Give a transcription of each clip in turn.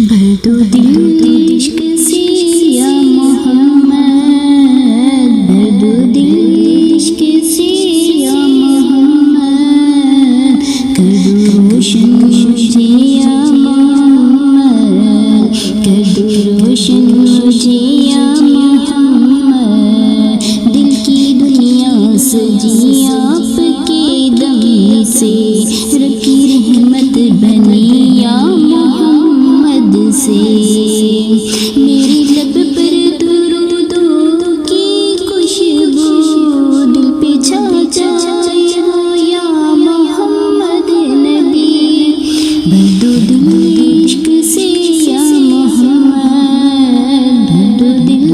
بھر دو دل عشق سے یا محمد، بھر دو دل عشق سے یا محمد، کر دو روشن مجھے یا محمد، کر دو روشن مجھے یا محمد، دل کی دنیا سجی آپ کے دم سے، رب کی رحمت بنی یا محمد سے، میری لب پر درودوں کی خوشبو دل پہ چھا جائے ہو یا محمد نبی، بھر دو دل عشق سے یا محمد، بھر دو دل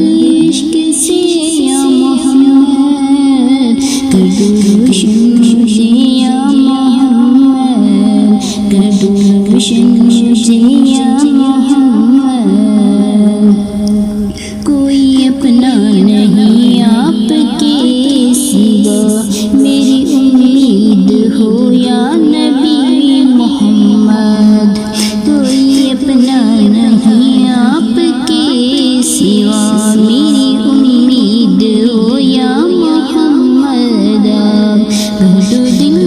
عشق سے یا محمد، کر دو روشن مجھے یا محمد، کر دو روشن مجھے یا محمد، کوئی اپنا نہیں آپ کے سوا، میری امید ہو یا نبی محمد، کوئی اپنا نہیں آپ کے سوا، میری امید ہو یا محمد، بھر دو دل